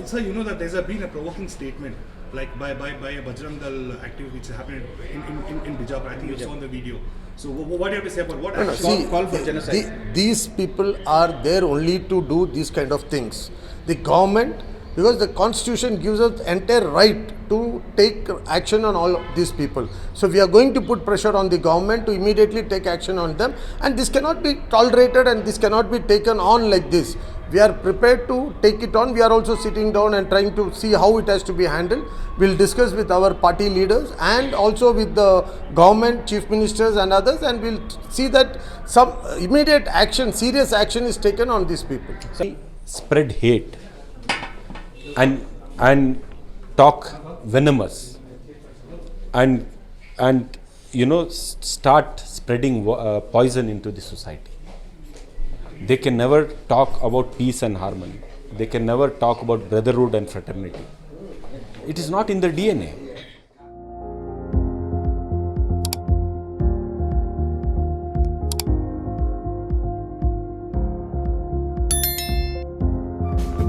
Sir, you know that there's been a provoking statement like by a Bajrang Dal activity which happened in Bijapur. I think you saw in the video. So what do you have to say about what action? Call for genocide. These people are there only to do these kind of things. The government, because the constitution gives us entire right to take action on all these people. So we are going to put pressure on the government to immediately take action on them, and this cannot be tolerated and this cannot be taken on like this. We are prepared to take it on. We are also sitting down and trying to see how it has to be handled. We'll discuss with our party leaders and also with the government, chief ministers and others, and we'll see that some immediate action, serious action is taken on these people. Spread hate and talk venomous and start spreading poison into the society. They can never talk about peace and harmony. They can never talk about brotherhood and fraternity. It is not in their DNA.